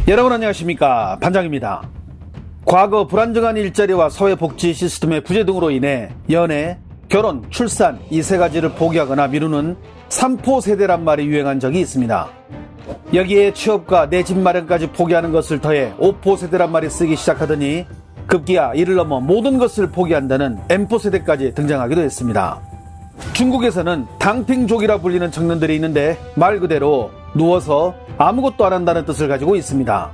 여러분 안녕하십니까, 반장입니다. 과거 불안정한 일자리와 사회복지 시스템의 부재 등으로 인해 연애, 결혼, 출산 이 세 가지를 포기하거나 미루는 3포 세대란 말이 유행한 적이 있습니다. 여기에 취업과 내 집 마련까지 포기하는 것을 더해 5포 세대란 말이 쓰기 시작하더니 급기야 이를 넘어 모든 것을 포기한다는 M포 세대까지 등장하기도 했습니다. 중국에서는 당핑족이라 불리는 청년들이 있는데 말 그대로 누워서 아무것도 안 한다는 뜻을 가지고 있습니다.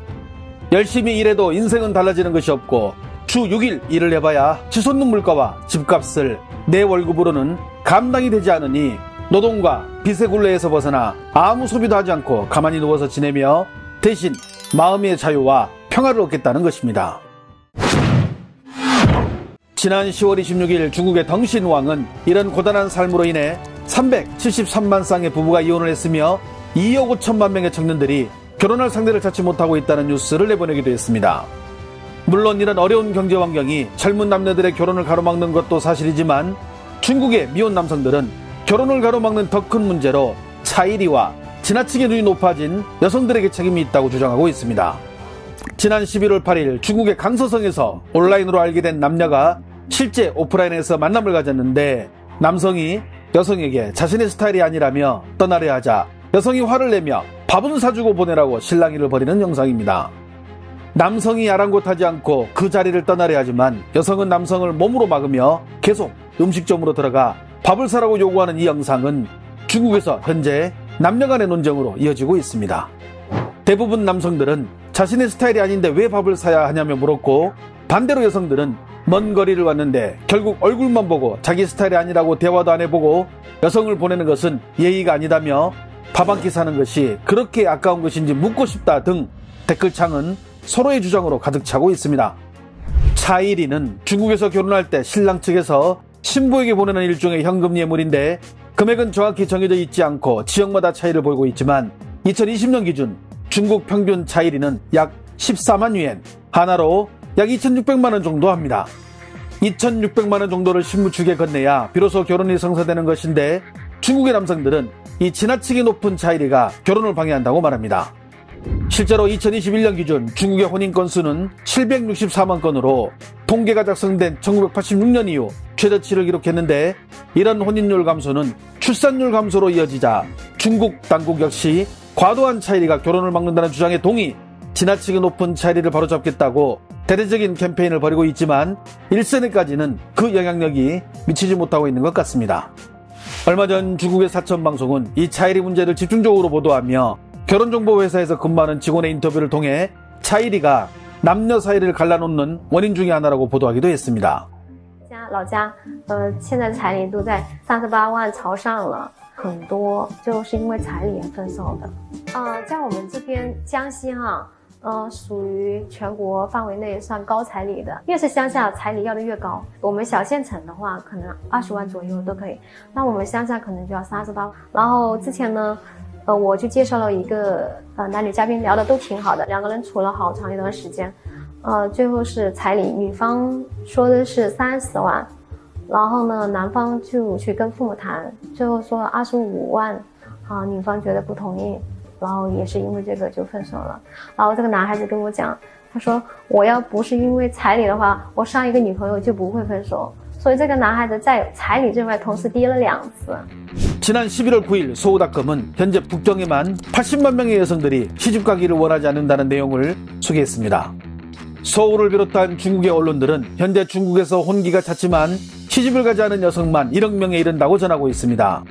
열심히 일해도 인생은 달라지는 것이 없고 주 6일 일을 해봐야 치솟는 물가와 집값을 내 월급으로는 감당이 되지 않으니 노동과 빚의 굴레에서 벗어나 아무 소비도 하지 않고 가만히 누워서 지내며 대신 마음의 자유와 평화를 얻겠다는 것입니다. 지난 10월 26일 중국의 덩신왕은 이런 고단한 삶으로 인해 373만 쌍의 부부가 이혼을 했으며 2억 5천만 명의 청년들이 결혼할 상대를 찾지 못하고 있다는 뉴스를 내보내기도 했습니다. 물론 이런 어려운 경제 환경이 젊은 남녀들의 결혼을 가로막는 것도 사실이지만 중국의 미혼 남성들은 결혼을 가로막는 더 큰 문제로 차이리와 지나치게 눈이 높아진 여성들에게 책임이 있다고 주장하고 있습니다. 지난 11월 8일 중국의 강서성에서 온라인으로 알게 된 남녀가 실제 오프라인에서 만남을 가졌는데 남성이 여성에게 자신의 스타일이 아니라며 떠나려 하자 여성이 화를 내며 밥은 사주고 보내라고 실랑이를 벌이는 영상입니다. 남성이 아랑곳하지 않고 그 자리를 떠나려 하지만 여성은 남성을 몸으로 막으며 계속 음식점으로 들어가 밥을 사라고 요구하는 이 영상은 중국에서 현재 남녀 간의 논쟁으로 이어지고 있습니다. 대부분 남성들은 자신의 스타일이 아닌데 왜 밥을 사야 하냐며 물었고 반대로 여성들은 먼 거리를 왔는데 결국 얼굴만 보고 자기 스타일이 아니라고 대화도 안 해보고 여성을 보내는 것은 예의가 아니다며 밥 한 끼 사는 것이 그렇게 아까운 것인지 묻고 싶다 등 댓글창은 서로의 주장으로 가득 차고 있습니다. 차이리는 중국에서 결혼할 때 신랑 측에서 신부에게 보내는 일종의 현금 예물인데 금액은 정확히 정해져 있지 않고 지역마다 차이를 보이고 있지만 2020년 기준 중국 평균 차이리는 약 14만 위엔, 하나로 약 2,600만 원 정도 합니다. 2,600만 원 정도를 신부 측에 건네야 비로소 결혼이 성사되는 것인데 중국의 남성들은 이 지나치게 높은 차이리가 결혼을 방해한다고 말합니다. 실제로 2021년 기준 중국의 혼인 건수는 764만 건으로 통계가 작성된 1986년 이후 최저치를 기록했는데 이런 혼인율 감소는 출산율 감소로 이어지자 중국 당국 역시 과도한 차이리가 결혼을 막는다는 주장에 동의, 지나치게 높은 차이리를 바로잡겠다고 대대적인 캠페인을 벌이고 있지만 1세대까지는 그 영향력이 미치지 못하고 있는 것 같습니다. 얼마 전 중국의 사천방송은 이 차이리 문제를 집중적으로 보도하며 결혼정보회사에서 근무하는 직원의 인터뷰를 통해 차이리가 남녀 사이를 갈라놓는 원인 중의 하나라고 보도하기도 했습니다. 老家现在彩礼都在38万朝上了，很多就是因为彩礼分手的。在我们这边江西属于全国范围内算高彩礼的，越是乡下彩礼要的越高。我们小县城的话，可能20万左右都可以，那我们乡下可能就要38万。然后之前呢，我就介绍了一个男女嘉宾，聊的都挺好的，两个人处了好长一段时间。最后是彩礼，女方说的是30万，然后呢，男方就去跟父母谈，最后说25万，女方觉得不同意，然后也是因为这个就分手了。然后这个男孩子跟我讲，他说我要不是因为彩礼的话，我上一个女朋友就不会分手。所以这个男孩子在彩礼这块同时跌了2次。 지난 11월 9일 소우닷컴은 현재 북경에만 80만 명의 여성들이 시집가기를 원하지 않는다는 내용을 소개했습니다. 서울을 비롯한 중국의 언론들은 현재 중국에서 혼기가 찼지만 시집을 가지 않은 여성만 1억 명에 이른다고 전하고 있습니다.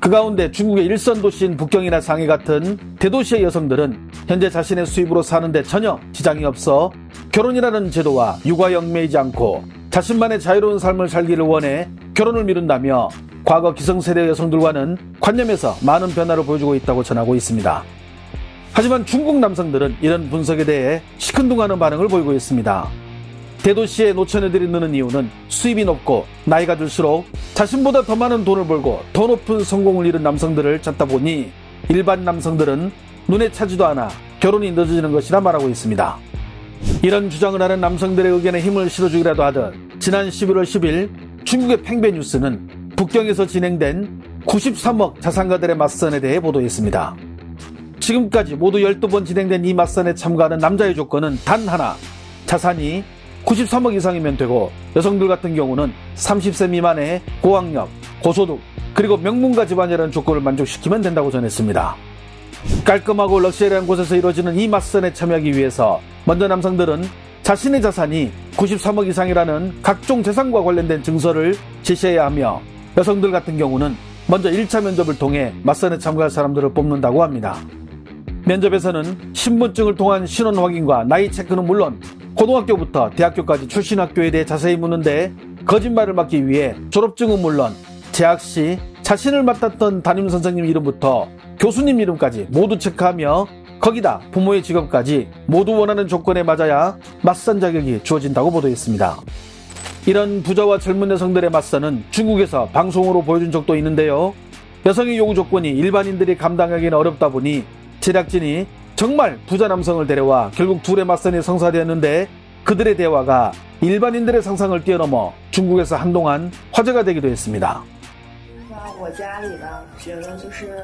그 가운데 중국의 일선 도시인 북경이나 상해 같은 대도시의 여성들은 현재 자신의 수입으로 사는데 전혀 지장이 없어 결혼이라는 제도와 육아에 얽매이지 않고 자신만의 자유로운 삶을 살기를 원해 결혼을 미룬다며 과거 기성세대 여성들과는 관념에서 많은 변화를 보여주고 있다고 전하고 있습니다. 하지만 중국 남성들은 이런 분석에 대해 시큰둥하는 반응을 보이고 있습니다. 대도시의 노처녀들이 느는 이유는 수입이 높고 나이가 들수록 자신보다 더 많은 돈을 벌고 더 높은 성공을 이룬 남성들을 찾다 보니 일반 남성들은 눈에 차지도 않아 결혼이 늦어지는 것이라 말하고 있습니다. 이런 주장을 하는 남성들의 의견에 힘을 실어주기라도 하듯 지난 11월 10일 중국의 팽베 뉴스는 북경에서 진행된 93억 자산가들의 맞선에 대해 보도했습니다. 지금까지 모두 12번 진행된 이 맞선에 참가하는 남자의 조건은 단 하나, 자산이 93억 이상이면 되고 여성들 같은 경우는 30세 미만의 고학력, 고소득, 그리고 명문가 집안이라는 조건을 만족시키면 된다고 전했습니다. 깔끔하고 럭셔리한 곳에서 이루어지는 이 맞선에 참여하기 위해서 먼저 남성들은 자신의 자산이 93억 이상이라는 각종 재산과 관련된 증서를 제시해야 하며 여성들 같은 경우는 먼저 1차 면접을 통해 맞선에 참가할 사람들을 뽑는다고 합니다. 면접에서는 신분증을 통한 신원 확인과 나이 체크는 물론 고등학교부터 대학교까지 출신 학교에 대해 자세히 묻는데 거짓말을 막기 위해 졸업증은 물론 재학 시 자신을 맡았던 담임선생님 이름부터 교수님 이름까지 모두 체크하며 거기다 부모의 직업까지 모두 원하는 조건에 맞아야 맞선 자격이 주어진다고 보도했습니다. 이런 부자와 젊은 여성들의 맞선은 중국에서 방송으로 보여준 적도 있는데요. 여성의 요구 조건이 일반인들이 감당하기는 어렵다 보니 제작진이 정말 부자 남성을 데려와 결국 둘의 맞선이 성사되었는데 그들의 대화가 일반인들의 상상을 뛰어넘어 중국에서 한동안 화제가 되기도 했습니다. 我家里呢，觉得就是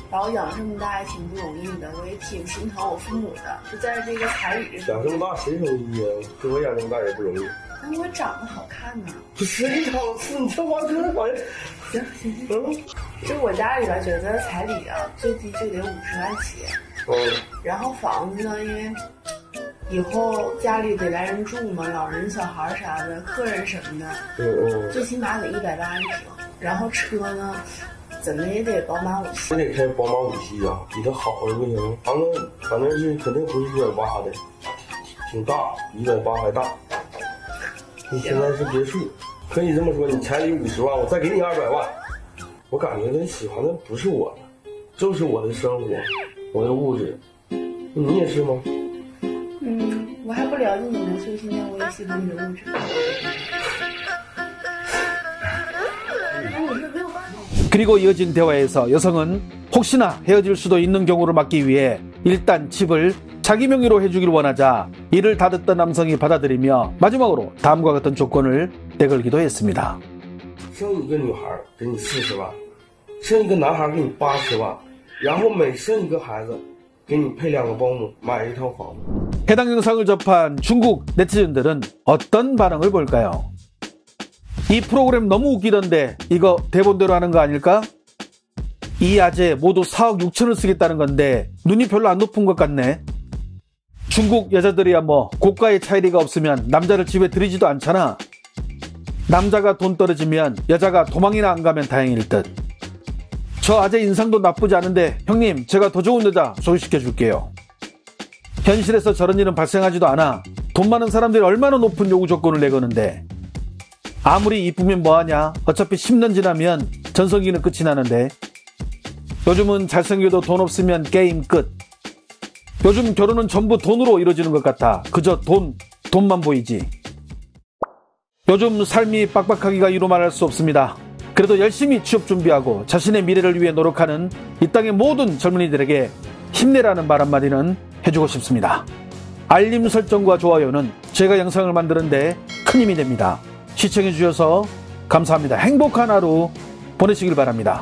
把我养这么大也挺不容易的，我也挺心疼我父母的。就在这个彩礼养这么大谁容易啊？给我养这么大也不容易。那我长得好看呢。谁长得你这玩意儿，行，就我家里边觉得彩礼啊，最低就得50万起。然后房子呢，因为以后家里得来人住嘛，老人、小孩啥的，客人什么的，最起码得180平。然后车呢，怎么也得宝马5系。我得开宝马5系啊，比它好的不行。房子反正是肯定不是180的，挺大，180还大。你现在是别墅，可以这么说，你彩礼50万，我再给你200万。我感觉他喜欢的不是我的，就是我的生活，我的物质。你也是吗？我还不了解你呢，所以现在我也喜欢你的物质。 그리고 이어진 대화에서 여성은 혹시나 헤어질 수도 있는 경우를 막기 위해 일단 집을 자기 명의로 해주길 원하자 이를 다 듣던 남성이 받아들이며 마지막으로 다음과 같은 조건을 내걸기도 했습니다. 生一个女孩给你40万，生一个男孩给你80万，然后每生一个孩子给你配2个保姆，买一套房子。 해당 영상을 접한 중국 네티즌들은 어떤 반응을 볼까요? 이 프로그램 너무 웃기던데 이거 대본대로 하는 거 아닐까? 이 아재 모두 4억 6천을 쓰겠다는 건데 눈이 별로 안 높은 것 같네. 중국 여자들이야 뭐 고가의 차이리가 없으면 남자를 집에 들이지도 않잖아. 남자가 돈 떨어지면 여자가 도망이나 안 가면 다행일 듯. 저 아재 인상도 나쁘지 않은데 형님 제가 더 좋은 여자 소개시켜 줄게요. 현실에서 저런 일은 발생하지도 않아. 돈 많은 사람들이 얼마나 높은 요구 조건을 내거는데 아무리 이쁘면 뭐하냐. 어차피 10년 지나면 전성기는 끝이 나는데. 요즘은 잘생겨도 돈 없으면 게임 끝. 요즘 결혼은 전부 돈으로 이루어지는 것 같아. 그저 돈만 보이지. 요즘 삶이 빡빡하기가 이루 말할 수 없습니다. 그래도 열심히 취업 준비하고 자신의 미래를 위해 노력하는 이 땅의 모든 젊은이들에게 힘내라는 말 한마디는 해주고 싶습니다. 알림 설정과 좋아요는 제가 영상을 만드는데 큰 힘이 됩니다. 시청해주셔서 감사합니다. 행복한 하루 보내시길 바랍니다.